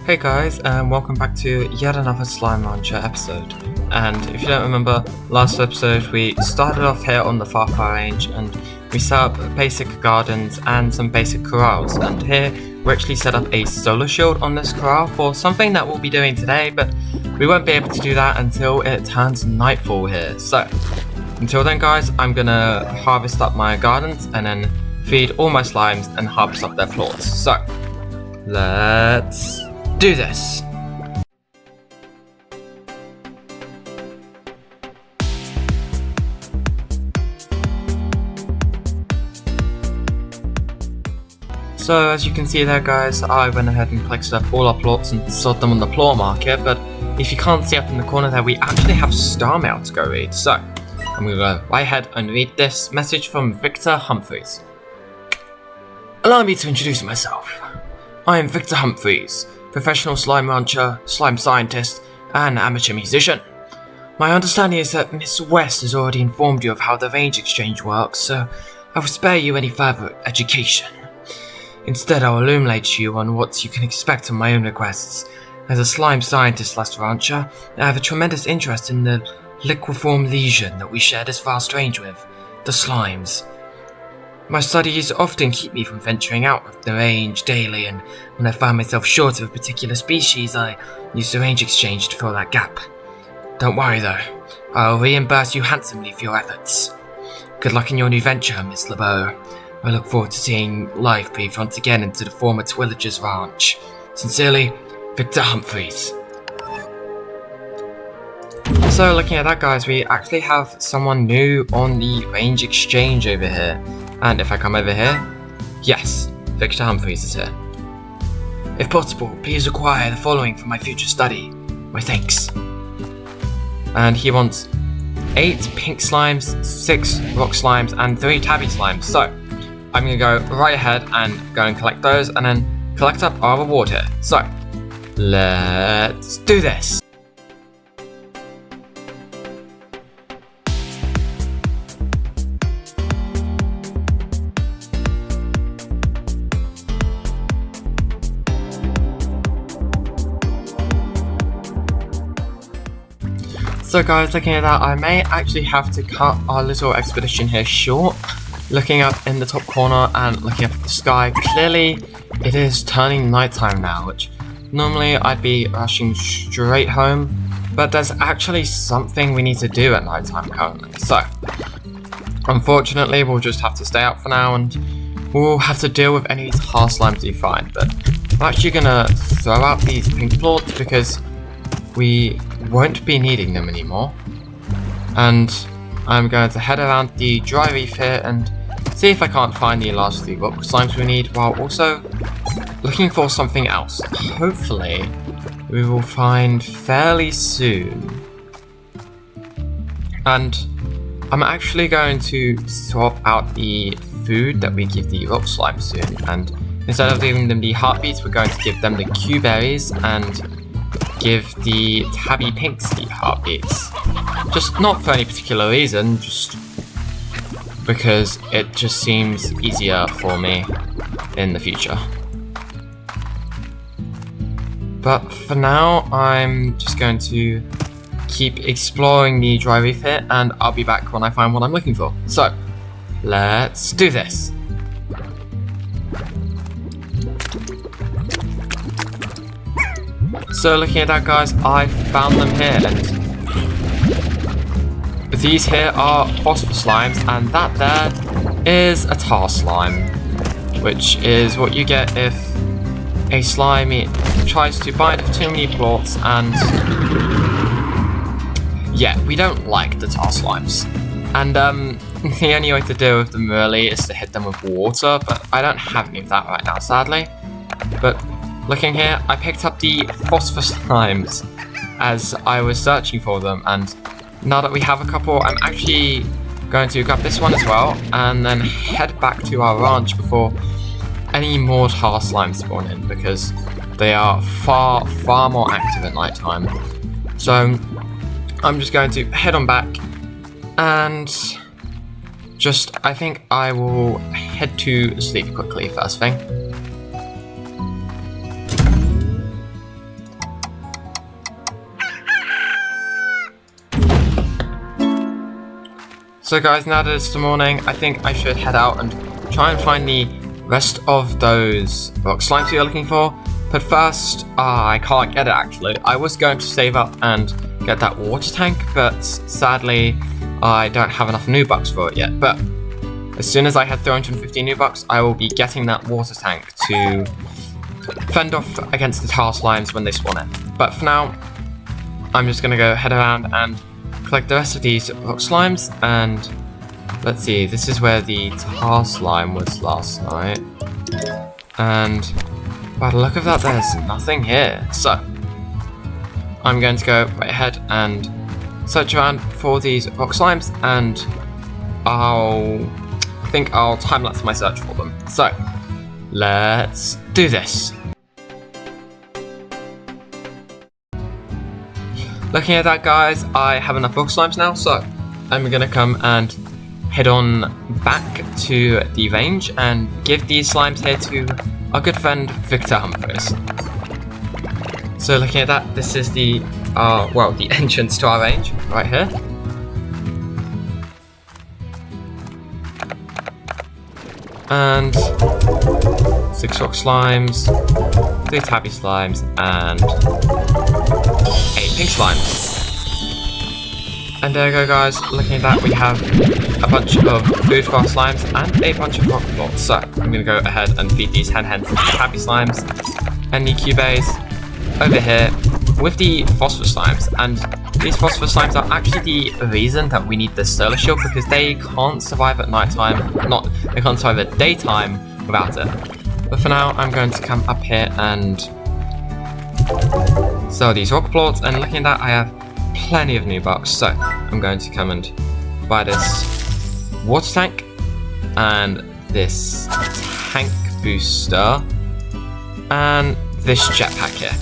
Hey guys, and welcome back to yet another Slime Rancher episode. And if you don't remember, last episode we started off here on the far range and we set up basic gardens and some basic corrals. And here we actually set up a solar shield on this corral for something that we'll be doing today, but we won't be able to do that until it turns nightfall here. So until then guys, I'm gonna harvest up my gardens and then feed all my slimes and harvest up their plorts. So let's do this. So as you can see there guys, I went ahead and collected up all our plorts and sold them on the plort market, but if you can't see up in the corner there, we actually have star mail to go read. So I'm gonna go right ahead and read this message from Victor Humphreys. Allow me to introduce myself. I am Victor Humphreys, professional slime rancher, slime scientist, and amateur musician. My understanding is that Miss West has already informed you of how the range exchange works, so I will spare you any further education. Instead, I will illuminate you on what you can expect on my own requests. As a slime scientist slash rancher, I have a tremendous interest in the liqueform lesion that we share this vast range with, the slimes. My studies often keep me from venturing out of the range daily, and when I find myself short of a particular species, I use the range exchange to fill that gap. Don't worry though, I'll reimburse you handsomely for your efforts. Good luck in your new venture, Miss LeBeau. I look forward to seeing life breathe once again into the former Twillagers Ranch. Sincerely, Victor Humphreys. So looking at that guys, we actually have someone new on the range exchange over here. And if I come over here, yes, Victor Humphreys is here. If possible, please acquire the following for my future study. My thanks. And he wants 8 pink slimes, 6 rock slimes, and 3 tabby slimes. So I'm gonna go right ahead and go and collect those and then collect up our reward here. So let's do this. So guys, looking at that, I may actually have to cut our little expedition here short. Looking up in the top corner and looking up at the sky, clearly it is turning nighttime now, which normally I'd be rushing straight home, but there's actually something we need to do at nighttime currently. So, unfortunately, we'll just have to stay out for now and we'll have to deal with any tar slimes we find, but I'm actually gonna throw out these pink plorts because we won't be needing them anymore, and I'm going to head around the dry reef here and see if I can't find the last 3 rock slimes we need, while also looking for something else. Hopefully we will find fairly soon. And I'm actually going to swap out the food that we give the rock slimes soon, and instead of giving them the heartbeats, we're going to give them the Q berries and give the tabby pinks the heartbeats. Just not for any particular reason, just because it just seems easier for me in the future. But for now, I'm just going to keep exploring the dry reef here, and I'll be back when I find what I'm looking for. So, let's do this. So looking at that guys, I found them here, and these here are phosphor slimes, and that there is a tar slime, which is what you get if a slime tries to bind with too many plorts, and yeah, we don't like the tar slimes. And the only way to deal with them really is to hit them with water, but I don't have any of that right now sadly. But looking here, I picked up the phosphor slimes as I was searching for them, and now that we have a couple, I'm actually going to grab this one as well and then head back to our ranch before any more tar slimes spawn in, because they are far more active at night time. So I'm just going to head on back and I think I will head to sleep quickly first thing. So guys, now that it's the morning, I think I should head out and try and find the rest of those rock slimes we are looking for. But first, I can't get it actually. I was going to save up and get that water tank, but sadly, I don't have enough new bucks for it yet. But as soon as I have 350 new bucks, I will be getting that water tank to fend off against the tarr slimes when they spawn in. But for now, I'm just gonna go head around and collect the rest of these rock slimes. And let's see, this is where the tarr slime was last night. And by the look of that, there's nothing here. So I'm going to go right ahead and search around for these rock slimes, and I think I'll time-lapse my search for them. So let's do this. Looking at that, guys, I have enough rock slimes now, so I'm gonna come and head on back to the range and give these slimes here to our good friend Victor Humphreys. So looking at that, this is the the entrance to our range right here. And 6 rock slimes, 3 tabby slimes, and 8 pink slimes. And there we go, guys. Looking at that, we have a bunch of food for our slimes and a bunch of rock plorts. So I'm going to go ahead and feed these hen-hens the tabby slimes and the cubays over here with the phosphor slimes. And these phosphor slimes are actually the reason that we need this solar shield, because they can't survive at nighttime. They can't survive at daytime without it. But for now, I'm going to come up here and sell these rock plorts. And looking at that, I have plenty of new bucks. So I'm going to come and buy this water tank and this tank booster and this jetpack here.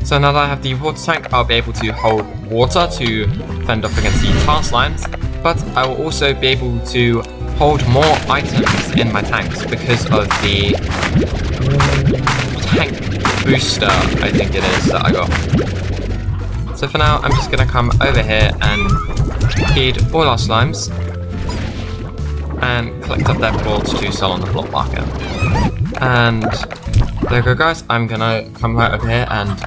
So now that I have the water tank, I'll be able to hold water to fend off against the tarr slimes, but I will also be able to hold more items in my tanks because of the tank booster, I think it is, that I got. So for now, I'm just going to come over here and feed all our slimes and collect up their plorts to sell on the plort market. And there we go, guys. I'm going to come right over here and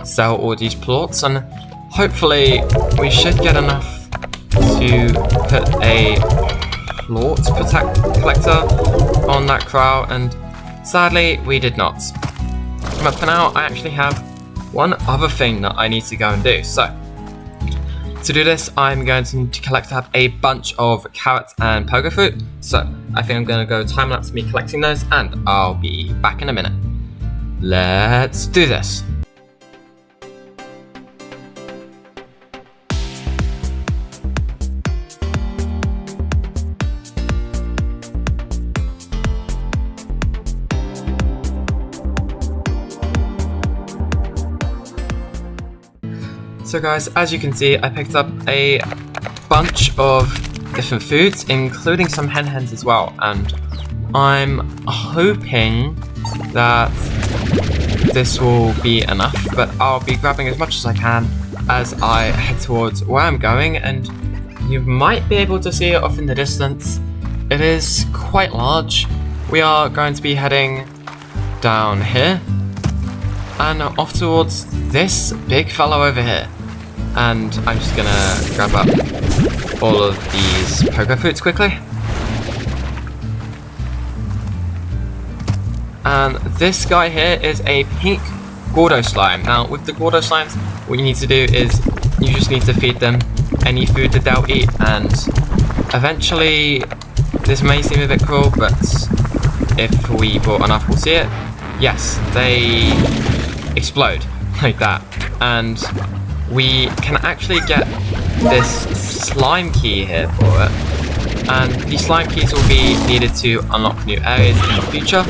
sell all these plorts, and hopefully we should get enough to put a plort collector on that crow, and sadly we did not. But for now, I actually have one other thing that I need to go and do. So to do this, I'm going to need to collect up a bunch of carrots and pogo fruit. So I think I'm going to go time-lapse me collecting those, and I'll be back in a minute. Let's do this. So guys, as you can see, I picked up a bunch of different foods, including some hen-hens as well, and I'm hoping that this will be enough, but I'll be grabbing as much as I can as I head towards where I'm going, and you might be able to see it off in the distance. It is quite large. We are going to be heading down here and off towards this big fellow over here. And I'm just gonna grab up all of these pogo fruits quickly. And this guy here is a pink Gordo slime. Now with the Gordo slimes, what you need to do is you just need to feed them any food that they'll eat, and eventually, this may seem a bit cruel, but if we bought enough, we'll see it. Yes, they explode like that, and we can actually get this slime key here for it, and these slime keys will be needed to unlock new areas in the future.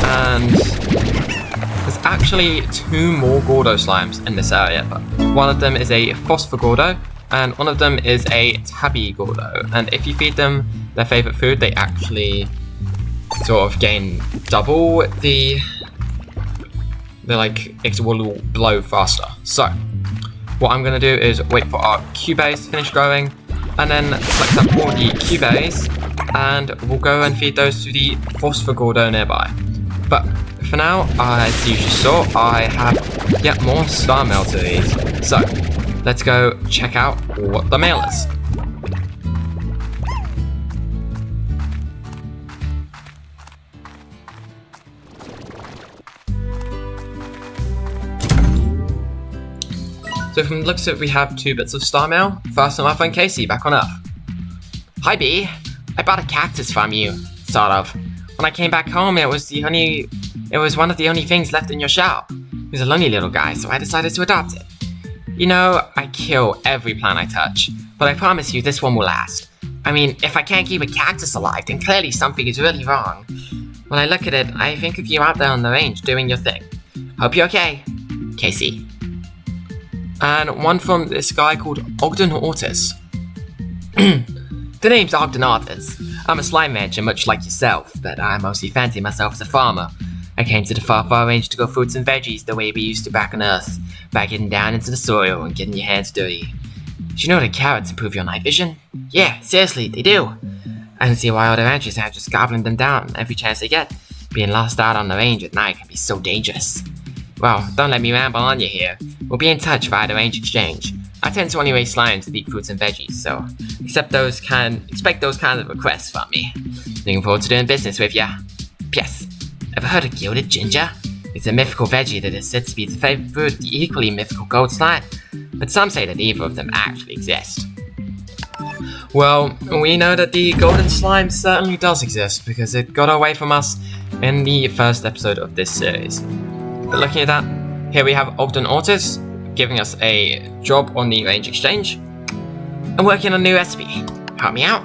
And there's actually 2 more Gordo slimes in this area. One of them is a phosphor Gordo, and one of them is a tabby Gordo. And if you feed them their favourite food, they actually sort of gain double it will blow faster. So what I'm going to do is wait for our Q-berries to finish growing, and then collect up all the Q-berries, and we'll go and feed those to the phosphor gordo nearby. But for now, as you just saw, I have yet more star mail to read. So let's go check out what the mail is. So from the looks of it, we have 2 bits of star mail. First from our friend Casey, back on Earth. Hi B, I bought a cactus from you, sort of. When I came back home, it was one of the only things left in your shop. It was a lonely little guy, so I decided to adopt it. You know, I kill every plant I touch, but I promise you this one will last. I mean, if I can't keep a cactus alive, then clearly something is really wrong. When I look at it, I think of you out there on the range doing your thing. Hope you're okay, Casey. And one from this guy called Ogden Ortiz. The name's Ogden Ortiz. I'm a slime rancher much like yourself, but I mostly fancy myself as a farmer. I came to the far range to grow fruits and veggies the way we used to back on Earth, by getting down into the soil and getting your hands dirty. Did you know that carrots improve your night vision? Yeah, seriously, they do. I can see why other ranchers are just gobbling them down every chance they get. Being lost out on the range at night can be so dangerous. Well, don't let me ramble on you here. We'll be in touch via the range exchange. I tend to only raise slimes to eat fruits and veggies, so expect those kinds of requests from me. Looking forward to doing business with ya. P.S. Ever heard of gilded ginger? It's a mythical veggie that is said to be the favorite food of the equally mythical gold slime, but some say that neither of them actually exist. Well, we know that the golden slime certainly does exist because it got away from us in the first episode of this series. But looking at that, here we have Ogden Ortiz giving us a job on the range exchange. I'm working on a new recipe. Help me out.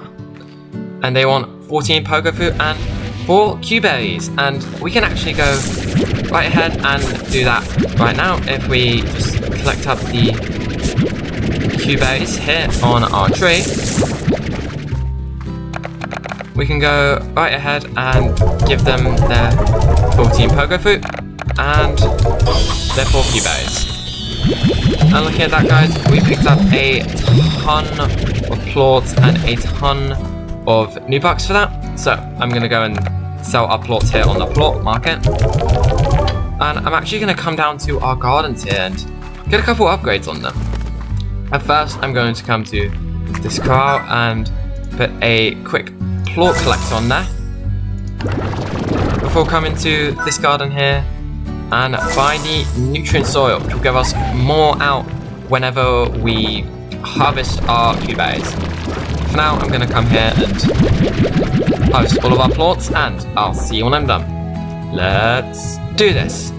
And they want 14 pogo fruit and 4 Q-berries. And we can actually go right ahead and do that right now if we just collect up the Q-berries here on our tree. We can go right ahead and give them their 14 pogo fruit and their 4 Q-berries. And looking at that, guys, we picked up a ton of plorts and a ton of new bucks for that. So I'm going to go and sell our plorts here on the plort market. And I'm actually going to come down to our gardens here and get a couple upgrades on them. At first, I'm going to come to this corral and put a quick plort collector on there. Before coming to this garden here, and buy the nutrient soil, which will give us more out whenever we harvest our Q-berries. For now, I'm going to come here and harvest all of our plorts, and I'll see you when I'm done. Let's do this.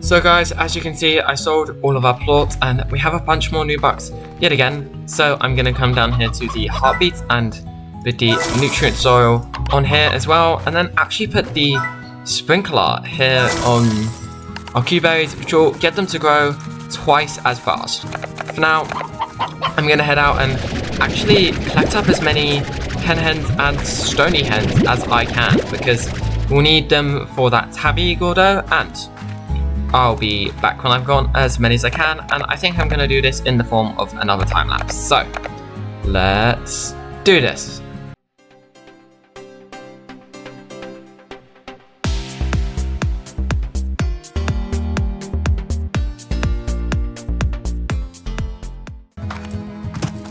So guys, as you can see, I sold all of our plorts and we have a bunch more new bucks yet again. So I'm going to come down here to the heartbeats and put the nutrient soil on here as well. And then actually put the sprinkler here on our Q-berries, which will get them to grow twice as fast. For now, I'm going to head out and actually collect up as many hen hens and stony hens as I can, because we'll need them for that tabby gordo, and I'll be back when I've got as many as I can, and I think I'm going to do this in the form of another time lapse. So, let's do this.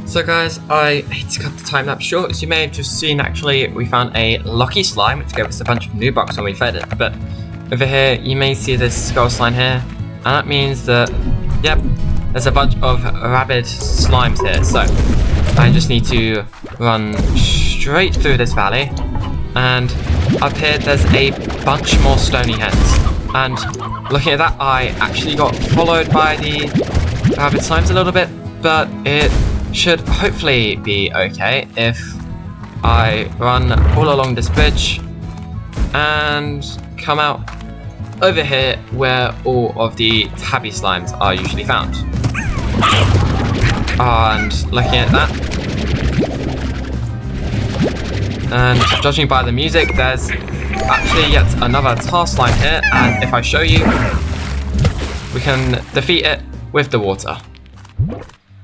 So guys, I hate to cut the time lapse short. As you may have just seen, actually, we found a lucky slime, which gave us a bunch of new bucks when we fed it, but over here, you may see this skull slime here, and that means that, yep, there's a bunch of rabid slimes here. So I just need to run straight through this valley, and up here there's a bunch more stony hens. And looking at that, I actually got followed by the rabid slimes a little bit, but it should hopefully be okay if I run all along this bridge and come out over here where all of the tabby slimes are usually found. And looking at that, And judging by the music, there's actually yet another tarr slime here, and if I show you, we can defeat it with the water.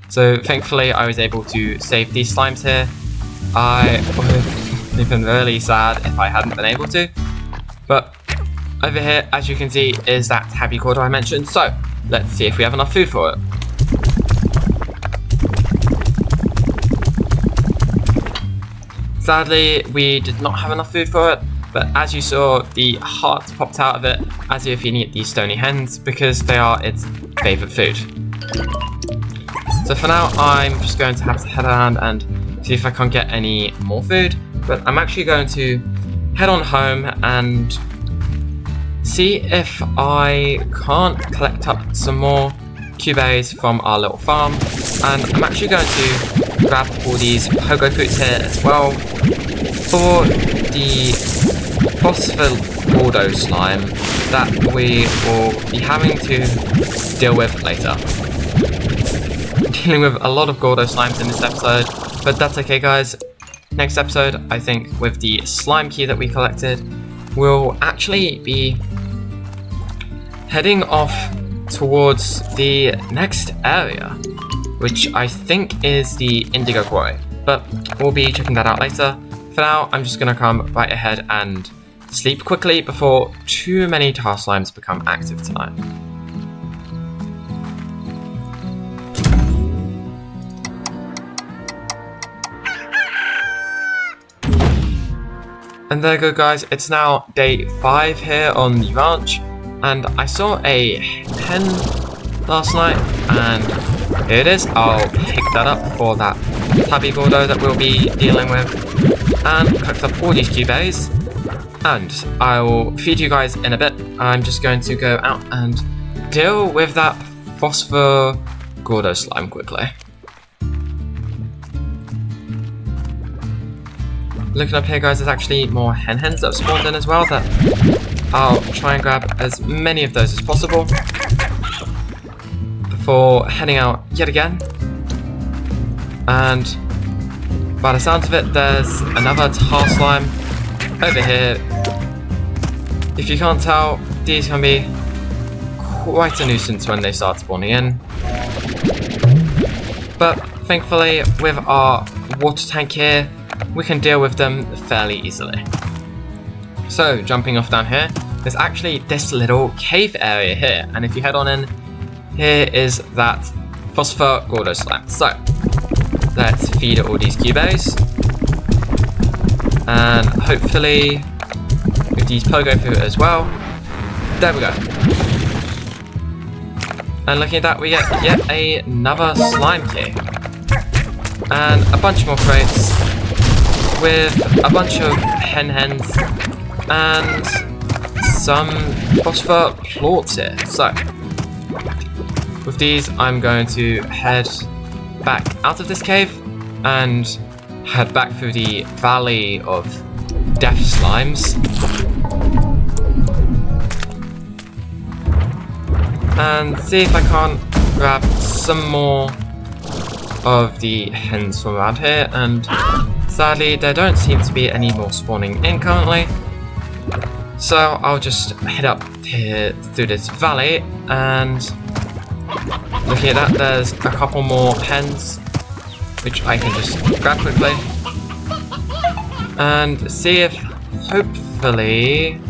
So thankfully I was able to save these slimes here. I would have been really sad if I hadn't been able to. But over here, as you can see, is that tabby gordo I mentioned. So let's see if we have enough food for it. Sadly, we did not have enough food for it, but as you saw, the heart popped out of it as if you eat these stony hens because they are its favourite food. So for now, I'm just going to have to head around and see if I can't get any more food, but I'm actually going to head on home and see if I can't collect up some more Q-berries from our little farm, and I'm actually going to grab all these pogo fruits here as well for the Gordo slime that we will be having to deal with later. Dealing with a lot of Gordo slimes in this episode, but that's okay guys. Next episode, I think with the slime key that we collected, we'll actually be heading off towards the next area, which I think is the indigo quarry, but we'll be checking that out later. For now, I'm just going to come right ahead and sleep quickly before too many tarr slimes become active tonight. And there you go guys, it's now day 5 here on the ranch, and I saw a hen last night, and here it is. I'll pick that up for that tabby gordo that we'll be dealing with, and collect up all these Q-berries, and I will feed you guys in a bit. I'm just going to go out and deal with that phosphor gordo slime quickly. Looking up here guys, there's actually more hens that have spawned in as well, that I'll try and grab as many of those as possible before heading out yet again. And by the sounds of it, there's another tarr slime over here. If you can't tell, these can be quite a nuisance when they start spawning in. But thankfully, with our water tank here, we can deal with them fairly easily. So, jumping off down here, there's actually this little cave area here, and if you head on in, here is that phosphor gordo slime. So, let's feed all these Q-berries, and hopefully with these pogo fruit as well. There we go. And looking at that, we get yet another slime key, and a bunch more crates with a bunch of hens and some phosphor plorts here. So, with these, I'm going to head back out of this cave and head back through the valley of death slimes. And see if I can't grab some more of the hens from around here, and sadly, there don't seem to be any more spawning in currently, so I'll just head up here through this valley, and looking at that, there's a couple more hens, which I can just grab quickly, and see if, hopefully,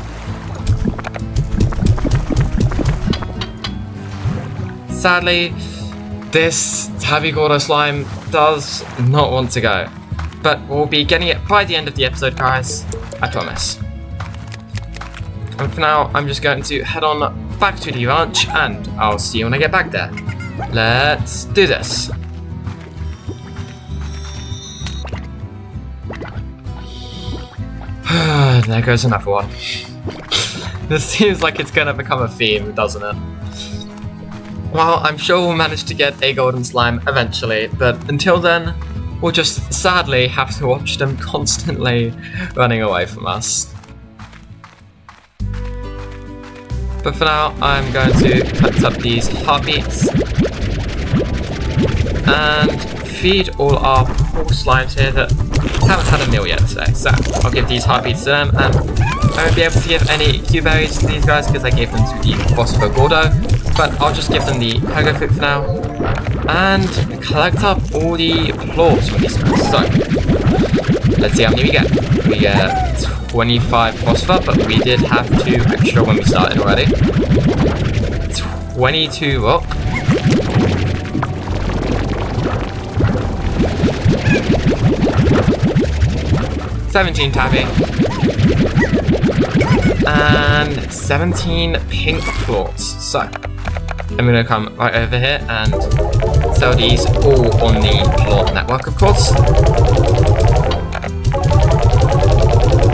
sadly, this tabby gordo slime does not want to go. But we'll be getting it by the end of the episode, guys. I promise. And for now, I'm just going to head on back to the ranch, and I'll see you when I get back there. Let's do this. There goes another one. This seems like it's gonna become a theme, doesn't it? Well, I'm sure we'll manage to get a golden slime eventually, but until then, we'll just sadly have to watch them constantly running away from us. But for now, I'm going to cut up these heartbeats and feed all our poor slimes here that haven't had a meal yet today, so I'll give these heartbeats to them, and I won't be able to give any Q berries to these guys because I gave them to the boss for Gordo, but I'll just give them the pogo fruit for now, and collect up all the plorts from these guys. So, let's see how many we get. We get 25 phosphor, but we did have 2 extra when we started already. 22 rock. $17 tabby, and 17 pink plorts. So, I'm gonna come right over here and sell these all on the plort network, of course.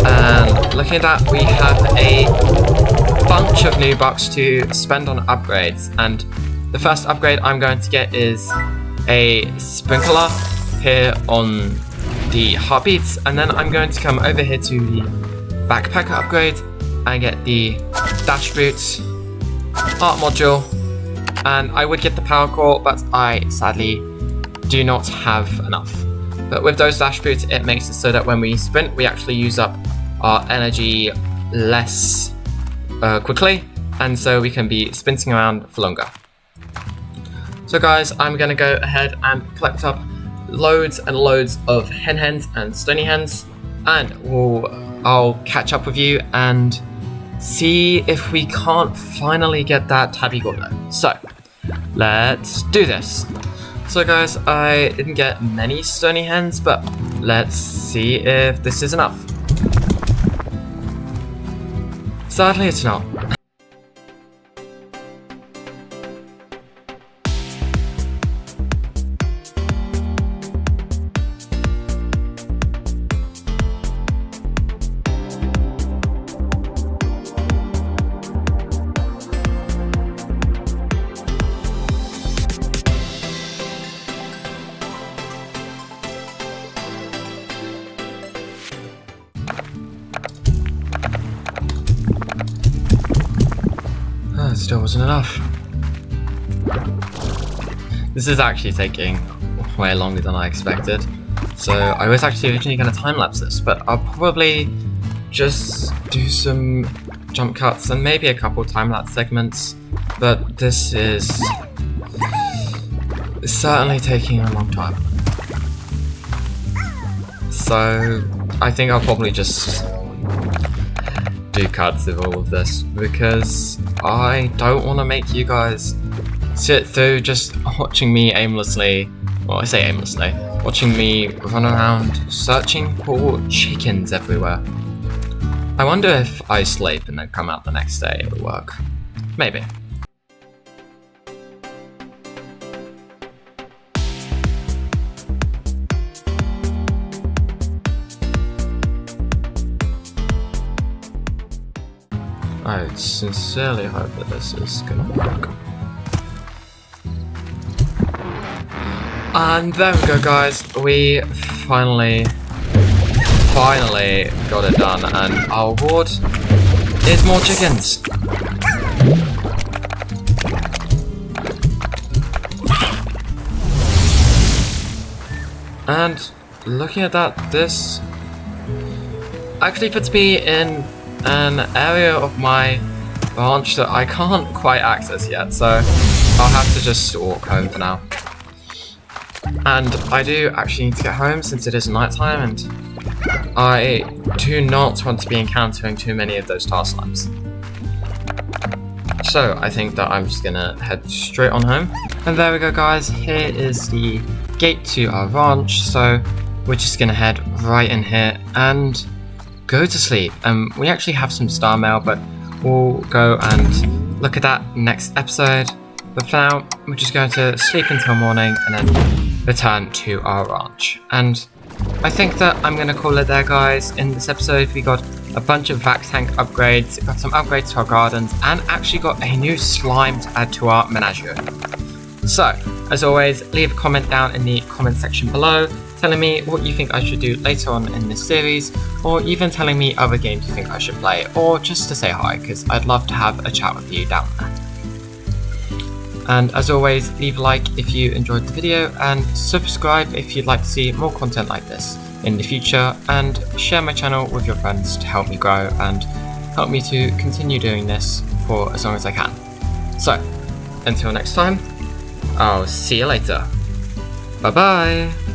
And looking at that, we have a bunch of new bucks to spend on upgrades. And the first upgrade I'm going to get is a sprinkler here on the heartbeats, and then I'm going to come over here to the backpacker upgrade and get the dash boots, art module, and I would get the power core, but I sadly do not have enough. But with those dash boots, it makes it so that when we sprint, we actually use up our energy less quickly, and so we can be sprinting around for longer. So guys, I'm going to go ahead and collect up loads and loads of hens and stony hens, and I'll catch up with you and see if we can't finally get that tabby gordo. So let's do this. So guys, I didn't get many stony hens, but let's see if this is enough. Sadly, it's not. Still wasn't enough. This is actually taking way longer than I expected. So I was actually originally going to time-lapse this, but I'll probably just do some jump cuts and maybe a couple time-lapse segments. But this is certainly taking a long time. So I think I'll probably just do cuts of all of this, because I don't want to make you guys sit through just watching me aimlessly, well I say aimlessly, watching me run around searching for chickens everywhere. I wonder if I sleep and then come out the next day it'll work. Maybe. I sincerely hope that this is gonna work. And there we go guys, we finally got it done, and our reward is more chickens. And looking at that, this actually puts me in an area of my ranch that I can't quite access yet, so I'll have to just walk home for now. And I do actually need to get home since it is nighttime, and I do not want to be encountering too many of those tar slimes. So I think that I'm just gonna head straight on home. And there we go guys, here is the gate to our ranch, so we're just gonna head right in here and go to sleep. We actually have some star mail, but we'll go and look at that next episode. But for now, we're just going to sleep until morning and then return to our ranch. And I think that I'm going to call it there, guys. In this episode, we got a bunch of vac tank upgrades, got some upgrades to our gardens, and actually got a new slime to add to our menagerie. So, as always, leave a comment down in the comment section below, telling me what you think I should do later on in this series, or even telling me other games you think I should play, or just to say hi, because I'd love to have a chat with you down there. And as always, leave a like if you enjoyed the video, and subscribe if you'd like to see more content like this. in the future, and share my channel with your friends to help me grow and help me to continue doing this for as long as I can. So, until next time, I'll see you later. Bye bye!